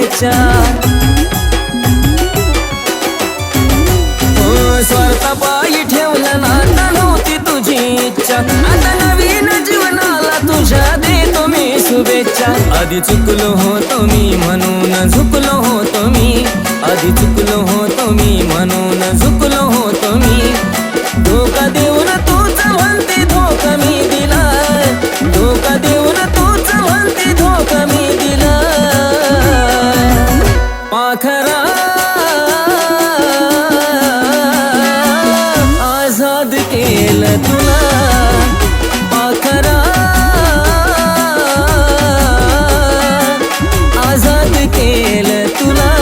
शुभेच्छा. स्वार्थापायी ठेवलं नाता नव्हती तुझी इच्छा. आता नवीन जीवनाला तुझ्या देतो मी शुभेच्छा. आधी चुकलो होतो मी म्हणून झुकलो होतो मी. आधी चुकलो होतो मी म्हणून झुकलो होतो मी. धोका देऊन तूच म्हणते धोका मी दिला. धोका देऊन तूच म्हणते धोका मी दिला. पाखरा आझाद केलं तुला. पाखरा आझाद केलं तुला.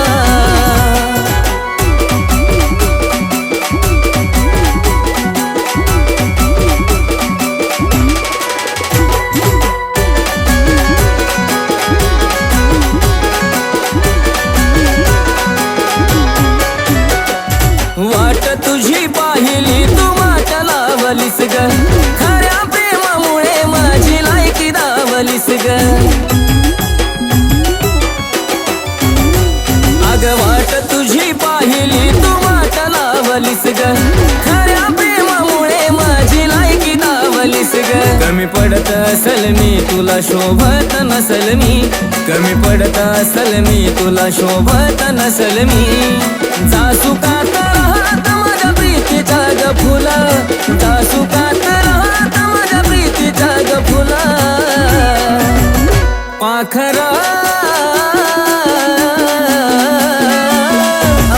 वाट तुझी पाहिली तू वाट लावलीस ग. खऱ्या प्रेमामुळे माझी लायकी दावलीस ग. अग वाट तुझी पाहिली तू वाट लावलीस ग. खऱ्या प्रेमामुळे माझी लायकी दावलीस ग. कमी पडत असल मी तुला शोभत नसल मी. कमी पडत असल मी तुला शोभत नसल मी. जासुकात राहत माझ्या प्रीतीचा ग फुला. जासुकात राहत माझ्या प्रीतीचा ग फुला. पाखरा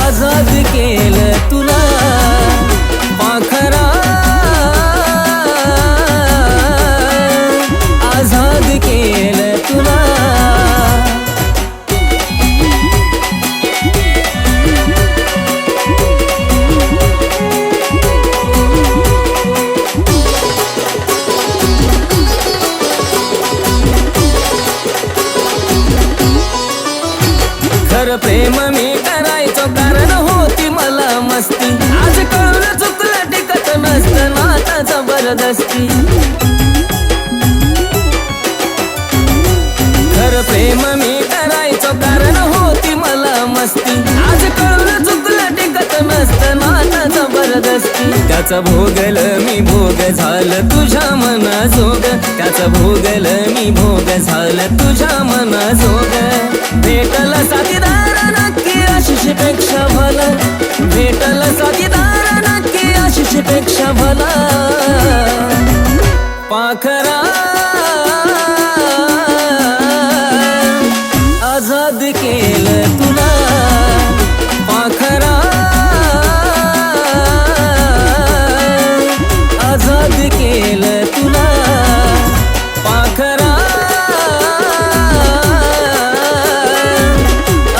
आझाद केलं तुला. पाखरा आझाद केलं तुला. खरं प्रेम मी करायचो कारण होती मला मस्ती. आज कळून चुकलं टिकत नसतं नाता जबरदस्ती. खरं प्रेम मी करायचो कारण होती मला मस्ती. आज कळून चुकलं टिकत नसतं नाता जबरदस्ती. त्याचा भोगल मी भोग झालं तुझ्या मनाजोग. त्याचा भोगल मी भोग झालं तुझ्या मनाजोग. भेटल साथीदार नक्की आशिषपेक्षा भला. भेटल साथीदार नक्की आशिषपेक्षा भला. पाखरा आझाद केलं तुला. पाखरा आझाद केलं तुला. पाखरा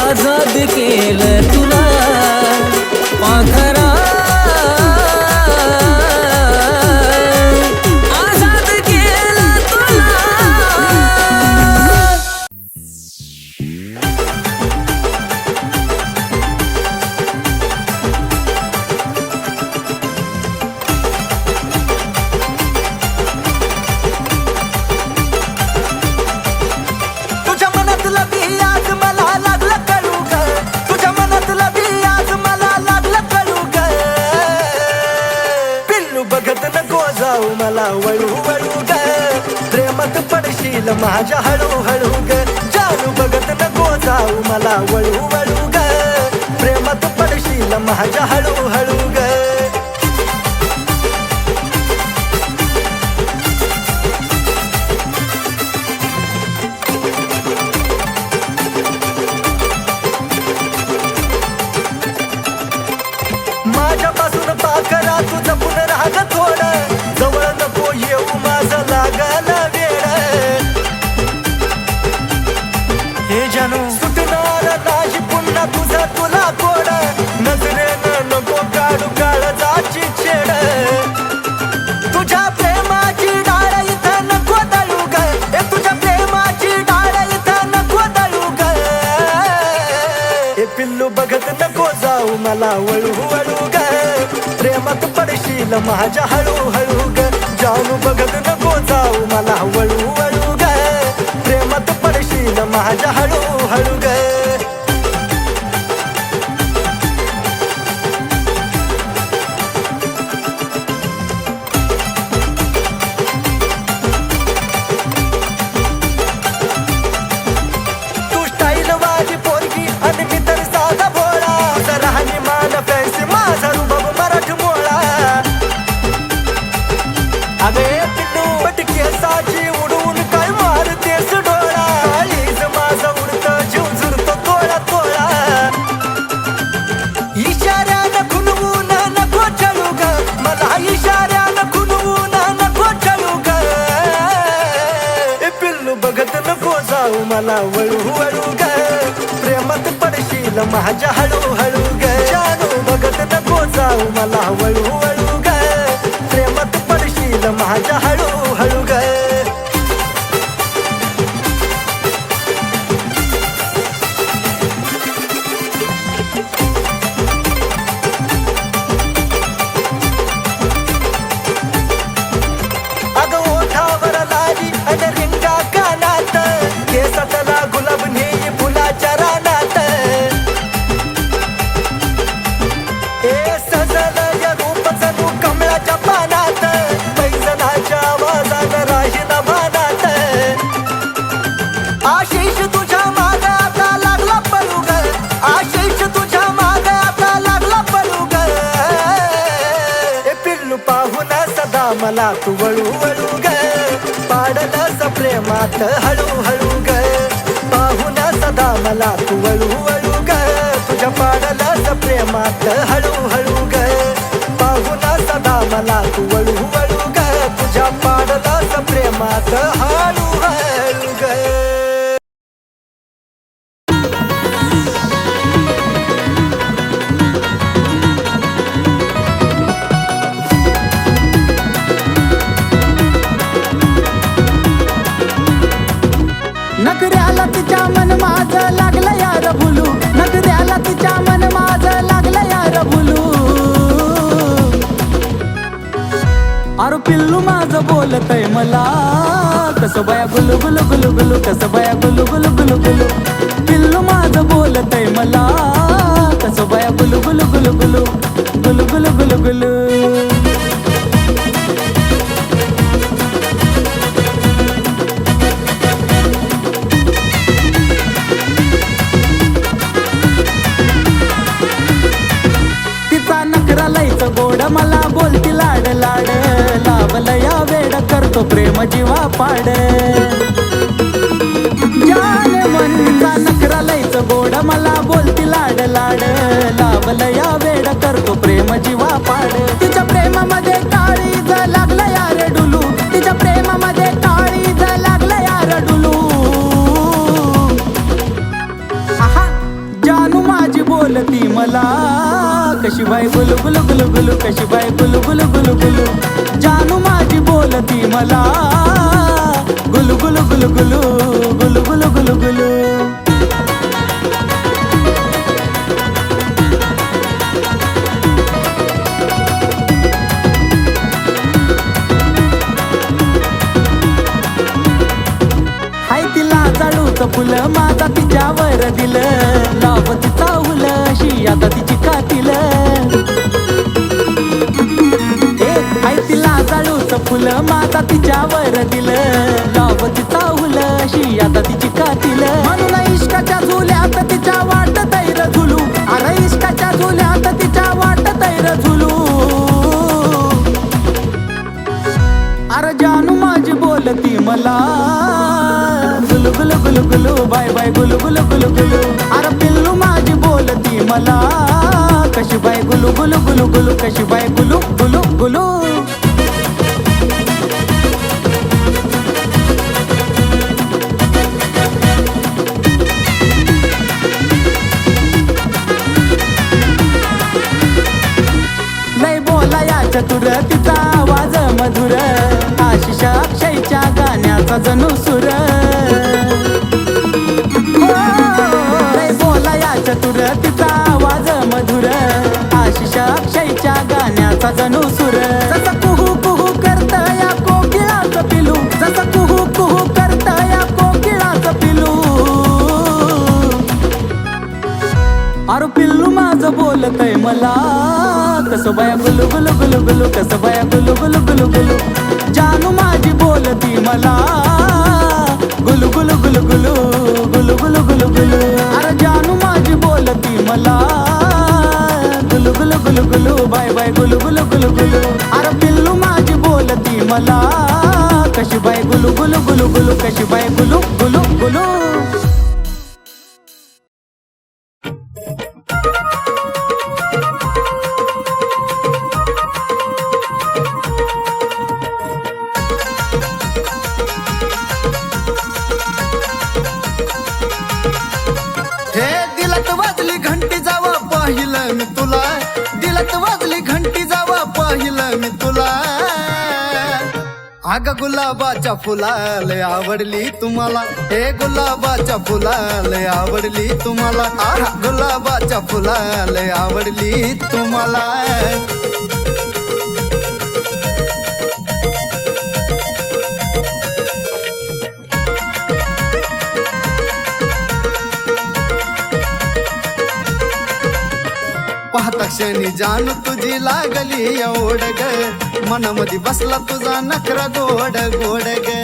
आझाद केलं तुला. पाखरा आझाद केलं तुला. तुझ्या मनातला बी आज मला लागलं कळू ग. तुझ्या मनातला बी आज मला लागलं कळू ग. पिल्लू बघत नको जाऊ मला वळू वळू ग. प्रेमात पडशील माझ्या हळू हळू ग. जानू बघत नको जाऊ मला वळू वळू ग. प्रेमात पडशील माझ्या हळू हळू ग. माझ्यापासून पाखरा तू जपून राग थोडं. जवळ नको येऊ माझं लागल वेळ. हे जानू सुटणार नाही पुन्हा तुझं तुला कोड. नजरेनं नको काढू काळजाची छेड. तुझ्या प्रेमाची डाळ इथं नको दळू ग. तुझ्या प्रेमाची डाळ इथं नको दळू ग. पिल्लू बघत नको जाऊ मला वळू वळू ग. प्रेमात पडशील माझ्या हळू हळू ग. जानू बघत नको जाऊ मला वळू वळू ग. प्रेमात पडशील माझ्या हळू हळू ग. मला वळू वळू ग प्रेमात पडशील माझ्या हळूहळू ग जानू बघत नको जाऊ मला वळू वळू ग प्रेमात पडशील माझ्या हळूहळू ग केसातला गुलाब नेई फुलाच्या रानात सजल या रूप जणू कमळाच्या पानात पैजनाच्या आवाजात राहीन भानात आशिष तुझ्या माग आता लागला पळू ग आशिष तुझ्या माग आता लागला पळू ग पिल्लू पाहून सदा मला तू वळू वळू ग पाडलंस प्रेमात हळूहळू ग पाहून सदा मला तू वळू वळू ग तुझ्या पाडलंस प्रेमात हळूहळू ग पाहून सदा मला तू वळू वळू ग तुझ्या पाडलंस प्रेमात हळूहळू ग नखऱ्याला तिच्या मन माझं लागलं यार भुलू नखऱ्याला तिच्या मन माझं लागलं यार भुलू अरे पिल्लू माझं बोलतय मला कसं बाया गुलू गुलू गुलू गुलू कसं बाया गुलू गुलू गुलू गुलू पिल्लू माझं बोलतय मला कसं बाया गुलू गुलू गुलू गुलू गुलू गुलू गुलू गुलू गोड मला बोलती लाड लाड लावलं या वेड करतो प्रेम जीवा पाड जान मनचा नखरा लयच गोड मला बोलती लाड लाड लावलं या वेड करतो प्रेम जीवा पाड तिच्या प्रेमामध्ये काळीज लागलं यार डुलू तिच्या प्रेमामध्ये काळीज लागलं यार डुलू आहा जानू माझी बोलती मला कशी बाई गुलू गुलू गुलू गुलू कशी बाई गुलू गुलू गुलू गुलू जानू माझी बोलती मला गुलू गुलू गुलू गुलू गुलू गुलू गुलू गुलू हाय तिला जाळूचं फुलं माझा तिच्यावर दिलं लावती चावल अशी आता तिची कातील हाय तिला जाळूचं फुलं माझा तिच्यावर दिलं लावती चावल अशी आता तिची कातील म्हणून इश्काच्या झुल्यात तिच्या वाट तैर झुलू अरे इश्काच्या झुल्यात तिच्या वाट तैर झुलू अरे जानू माझी बोलती मला गुलू गुलू गुलू गुलू बाय बाय गुलू गुलू गुलू गुलू अरे पिल्लू माझी बोलती मला कशी बाय गुलू गुलू गुलू गुलू कशी बाय गुलू गुलू गुलू लय बोला या चतुर तिचा आवाज मधुर आशिष अक्षयच्या गाण्याचा जणू सुर लय बोला या चतुर तिचा आवाज मधुर आशिष अक्षयच्या गाण्याचा जणू सुर जसं कुहू कुहू करत या कोकिळाचं पिलू जसं कुहू कुहू करत या कोकिळाचं पिलू अरे पिल्लू माझं बोलतय मला कसं बाया गुलू गुलू गुलू गुलू कसं बाया गुलू गुलू गुलू गुलू जानू माझी बोलती मला गुलू गुलू गुलू गुलू गुलू गुलू गुलू गुलू अरे जानू माझी बोलती मला गुलू गुलू गुलू गुलू बाय बाय गुलू गुलू गुलू गुलू अरे पिल्लू माझी बोलती मला कशी बाय गुलू गुलू गुलू गुलू कशी बाय गुलू गुलू गुलू पाहिलत वाजली घंटी जावा पाहिलं मी तुला अग गुलाबाच्या फुलाले आवडली तुम्हाला हे गुलाबाच्या फुलाले आवडली तुम्हाला आहा गुलाबाच्या फुलाले आवडली तुम्हाला पाहता क्षणी जाणू तुझी लागली ओढ ग मनामध्ये बसला तुझा नखरा गोड गोड ग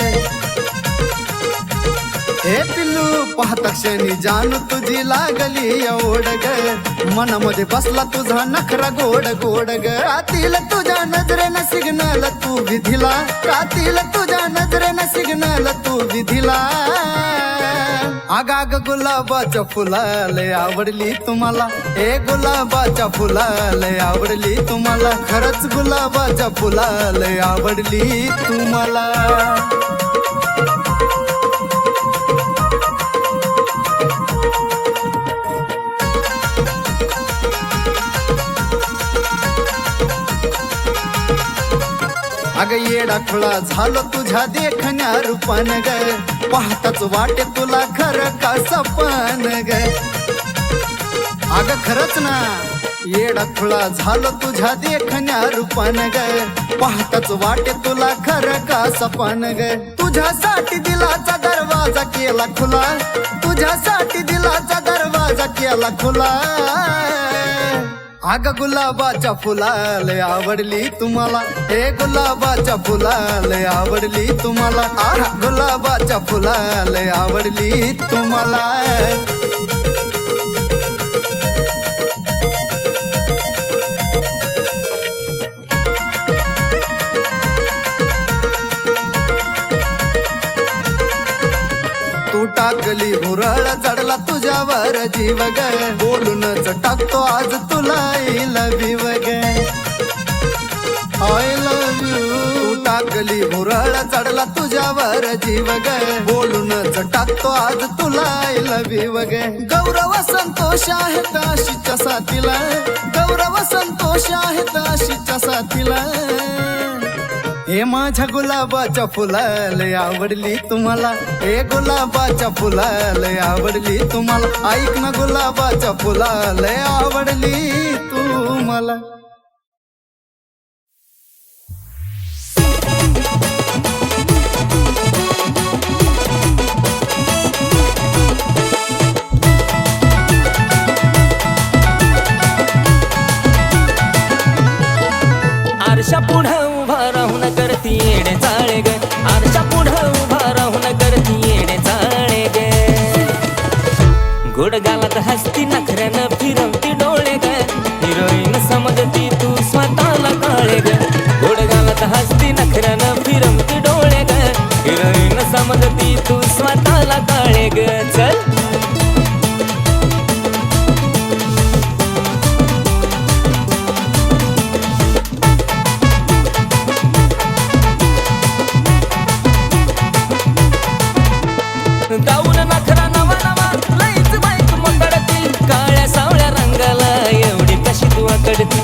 हे पिल्लू पाहता क्षणी जाणू तुझी लागली ओढ ग मनामध्ये बसला तुझा नखरा गोड गोड ग रातील तुझ्या नजरेनं सिग्नल तू विधिला रातील तुझ्या नजरेनं सिग्नल तू विधिला आगाग गुलाबाच्या फुलाले आवडली तुम्हाला हे गुलाबाच्या फुलाले आवडली तुम्हाला खरंच गुलाबाच्या फुलाले आवडली तुम्हाला अग येडा खुळा झालो तुझ्या देखण्या रूपान ग पाहताच वाटे तुला खरं का सपन ग अग खरंच ना येडा खुळा झालो तुझ्या देखण्या रूपान ग पाहताच वाटे तुला खरं का सपन ग तुझ्यासाठी दिलाचा दरवाजा केला खुला तुझ्यासाठी दिलाचा दरवाजा केला खुला अग गुलाबाच्या फुलाले आवडली तुम्हाला हे गुलाबाच्या फुलाले आवडली तुम्हाला आहा गुलाबाच्या फुलाले आवडली तुम्हाला तू टाकली भुरळ चढला तुझ्यावर जीव ग बोलूनच टाकतो आज तुला आय लव्ह यू ग आय लव्ह यू तू टाकली भुरळ चढला तुझ्यावर जीव ग बोलूनच टाकतो आज तुला आय लव्ह यू ग गौरव संतोष आहेत आशीच्या साथीला गौरव संतोष आहेत आशीच्या साथीला हे माझ्या गुलाबाच्या फुलाले आवडली तुम्हाला हे गुलाबाच्या फुलाले आवडली तुम्हाला ऐक ना गुलाबाच्या फुलाले आवडली तुम्हाला आरशा पुढं उभा राहून करती येडे चाळे ग आरशा पुढं उभा राहून करती येडे चाळे ग गोड गालात हसती नखऱ्यानं फिरवती डोळे ग हिरोईन समजती तू स्वतःला काळे ग गोड गालात हसती नखऱ्यानं फिरवती डोळे ग हिरोईन समजती तू स्वतःला काळे ग चल गाऊन नखरा नवा नवा लईच बाईक मकडती काळ्या सावळ्या रंगाला एवढी कशी तू अकडती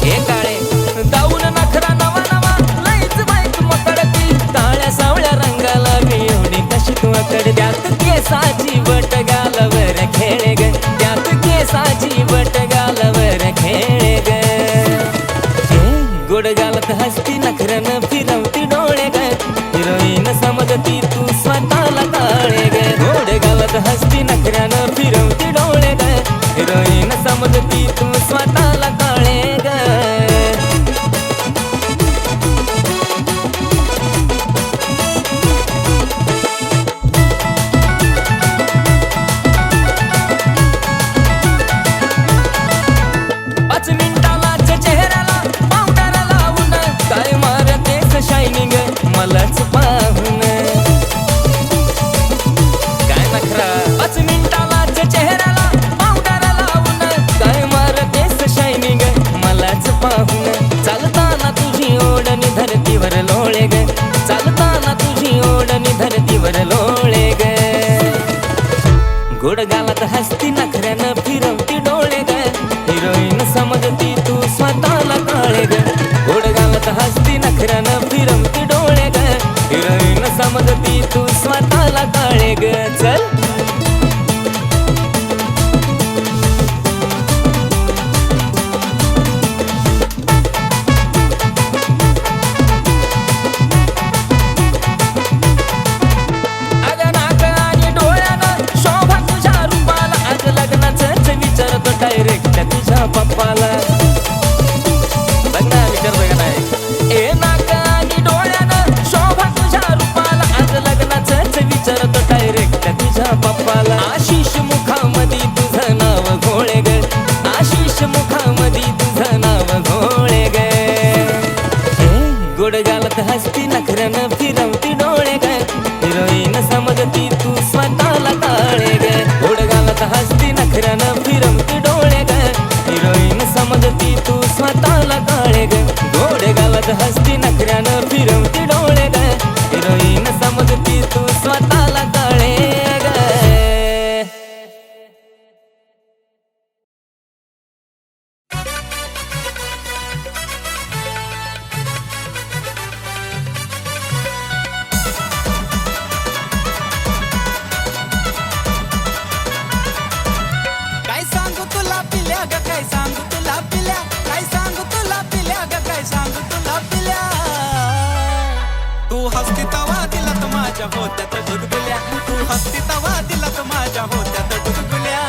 हे काळे गाऊन नखरा नवा नवा लईच बाईक मकडती काळ्या सावळ्या रंगाला मी एवढी कशी तू अकड त्यात केसाची बट गालावर खेळे ग त्यात केसाची बट गालावर खेळे ग गोड गालत हसती नखऱ्यानं फिरवती डोळे ग हिरोईन समजती तू स्वतःला काळे ग गोड गालत हसती नखऱ्यानं फिरवती डोळे ग हिरोईन समजती तू स्वतःला काळे ग स्वतःला काळे ग चल. अगं नाक आणि डोळ्यानं शोभा तुझ्या रूपाला, आज लग्नाचंच विचारतो डायरेक्ट तुझ्या पप्पाला. बघ ना विचारतोय का नाही. ए नाक आणि डोळ्यानं शोभा तुझ्या रूपाला, आज लग्नाचंच विचारतो डायरेक्ट तुझ्या पप्पाला. आशिष मुखामध्ये तुझं नाव घोळे ग, आशिष मुखामध्ये तुझं नाव घोळे ग. गोड गालत हसती नखऱ्यानं फिरवती डोळे ग, हिरोईन समजती तू स्वतःला काळे ग. गोड गालत हसती नखऱ्यानं फिरवती डोळे ग, हिरोईन समजती तू स्वतःला काळे ग. गोड गालत हसती नखऱ्यानं फिरवती डोळे ग, हिरोईन समजती तू स्वतःला काळे ग. काय सांगू तुला पिल्या ग, काय सांगू तुला पिल्या, काय सांगू तुला पिल्या ग, काय सांगू तुला पिल्या. तू हसती तवा दिलात माझ्या होत्यात गुदगुल्या, तू हसती तवा दिलात माझ्या होत्यात गुदगुल्या.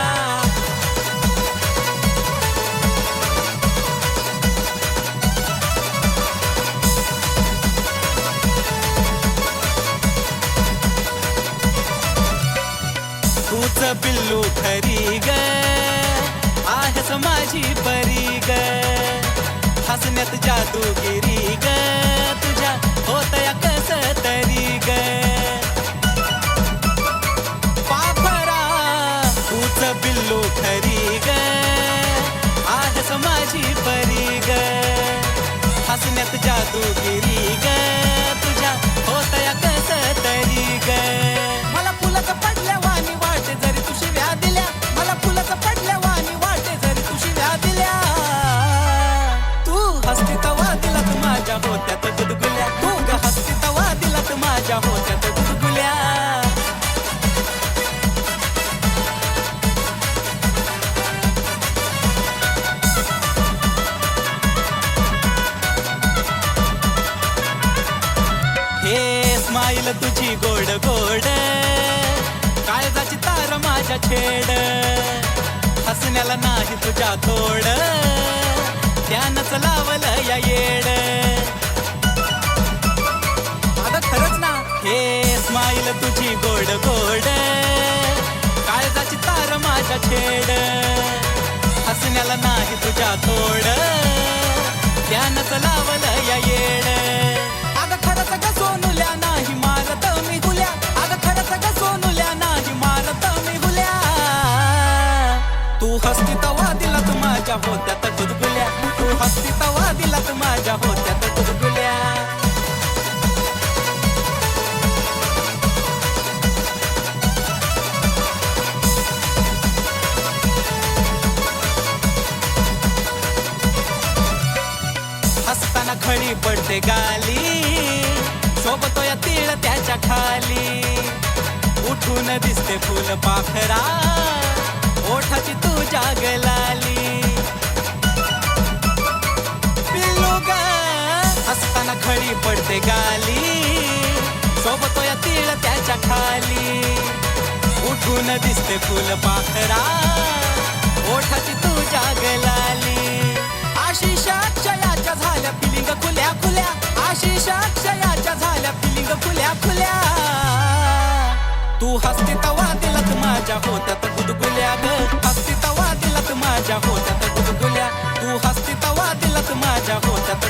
तूच पिल्लू खरी ग, आहेस माझी परी ग, हसण्यात जादूगिरी ग, तुझ्या होतया कस तरी ग. पाखरा तूच पिल्लू खरी ग, आहेस माझी परी ग, हसण्यात जादूगिरी ग, तुझ्या होतया कस तरी ग. मला फुलाचं पडल्या वाणी वाटे जरी तू शिव्या दिल्या, मला फुलाचं पडल्या वाणी वाटे जरी तू शिव्या दिल्या. तू हसती तवा दिलात माझ्या होत्यात गुदगुल्या, तू ग हसती तवा दिलात माझ्या होत्यात गुदगुल्या. हे स्माईल तुझी गोड गोड, काळजाची तार माझ्या छेड, हसण्याला नाही तुझ्या तोड, त्यानंच लावलं या येड. अगं खरंच ना. हे स्माईल तुझी गोड गोड, काळजाची तार माझ्या छेड, हसण्याला नाही तुझ्या तोड, त्यानंच लावलं या येड. अगं खरंच ग सोनुल्या नाही मारत मी हुल्या, अगं खरंच ग सोनुल्या नाही मारत मी हुल्या. तू हसती तवा दिलात माझ्या होत्यात गुदगुल्या, तू हसती तवा दिलात माझ्या होत्यात गुदगुल्या. हसताना खळी पडते गाली, सोबतो या तीळ त्याच्या खाली, उठून दिसते फुल पाखरा, ओठाची तुझ्या गलाली. पिल्लू ग हसताना खळी पडते गाली, सोबतो या तीळ त्याच्या खाली, उठून दिसते फुल पाखरा, ओठाची तुझ्या गलाली. आशिष अक्षयाच्या झाल्या फिलिंग खुल्या खुल्या, आशिष अक्षयाच्या झाल्या फिलिंग खुल्या खुल्या. तू हसती तवा दिलात माझ्या होत्यात गुदगुल्या ग, हसती तवा दिलात माझ्या होत्यात गुदगुल्या, तू हसती तवा दिलात माझ्या होत्यात